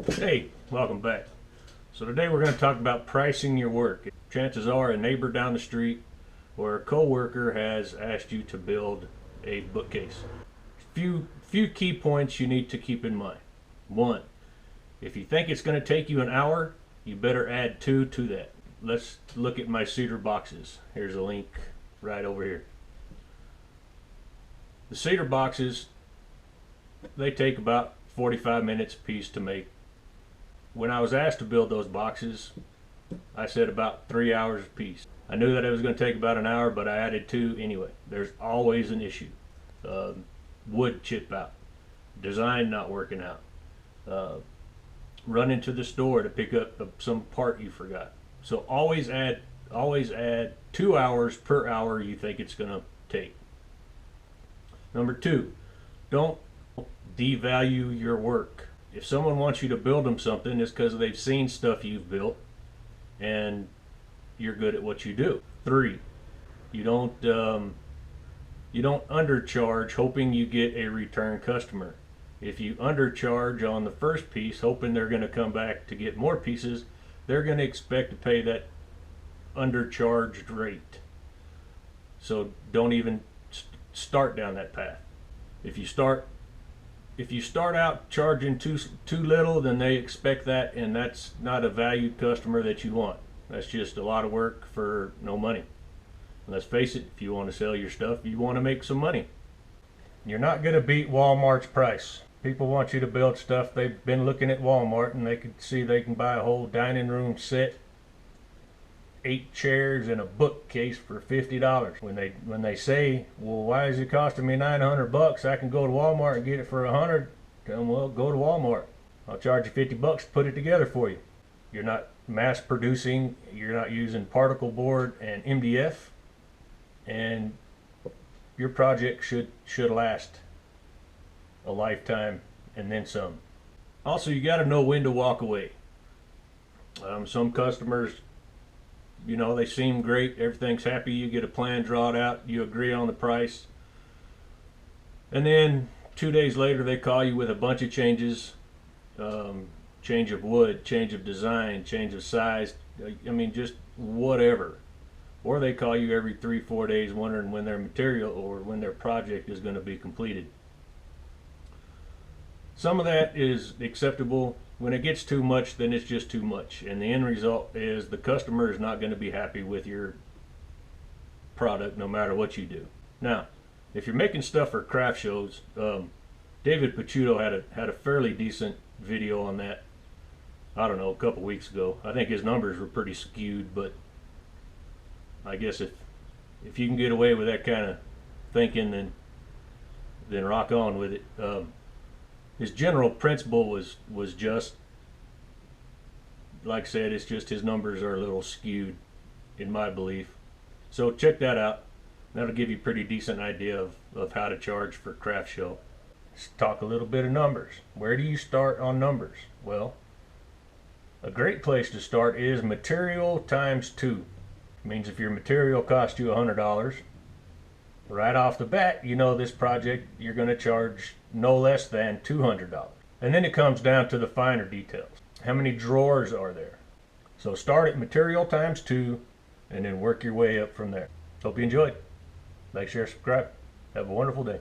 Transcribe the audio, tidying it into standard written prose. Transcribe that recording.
Hey, welcome back. So today we're going to talk about pricing your work. Chances are a neighbor down the street or a co-worker has asked you to build a bookcase. Few key points you need to keep in mind. One, if you think it's going to take you an hour, you better add 2 to that. Let's look at my cedar boxes. Here's a link right over here. The cedar boxes, they take about 45 minutes a piece to make. When I was asked to build those boxes, I said about 3 hours a piece. I knew that it was going to take about an hour, but I added 2 anyway. There's always an issue. Wood chip out, design not working out, run into the store to pick up some part you forgot. So always add 2 hours per hour you think it's going to take. Number 2, don't devalue your work. If someone wants you to build them something, it's because they've seen stuff you've built and you're good at what you do. 3, you don't undercharge hoping you get a return customer. If you undercharge on the first piece hoping they're going to come back to get more pieces, they're going to expect to pay that undercharged rate. So don't even start down that path. If you start out charging too little, then they expect that, and that's not a valued customer that you want. That's just a lot of work for no money. And let's face it, if you want to sell your stuff, you want to make some money. You're not going to beat Walmart's price. People want you to build stuff. They've been looking at Walmart and they can see they can buy a whole dining room set, 8 chairs and a bookcase for $50. When they say, well, why is it costing me $900? I can go to Walmart and get it for $100. Tell them, well, go to Walmart. I'll charge you $50 to put it together for you. You're not mass producing. You're not using particle board and MDF, and your project should last a lifetime and then some. Also, you got to know when to walk away. Some customers, you know, they seem great, everything's happy, you get a plan drawn out, you agree on the price, and then 2 days later they call you with a bunch of changes, change of wood, change of design, change of size, I mean just whatever. Or they call you every 3-4 days wondering when their material or when their project is going to be completed. Some of that is acceptable. When it gets too much, then it's just too much, and the end result is the customer is not going to be happy with your product no matter what you do. Now, if you're making stuff for craft shows, David Picciuto had a fairly decent video on that, I don't know, a couple weeks ago. I think his numbers were pretty skewed, but I guess if you can get away with that kind of thinking, then rock on with it. His general principle was just, like I said, it's just his numbers are a little skewed in my belief. So check that out. That'll give you a pretty decent idea of how to charge for craft show. Let's talk a little bit of numbers. Where do you start on numbers? Well, a great place to start is material times 2. It means if your material costs you $100, right off the bat, you know this project you're going to charge no less than $200. And then it comes down to the finer details. How many drawers are there? So start at material times 2 and then work your way up from there. Hope you enjoyed. Like, share, subscribe. Have a wonderful day.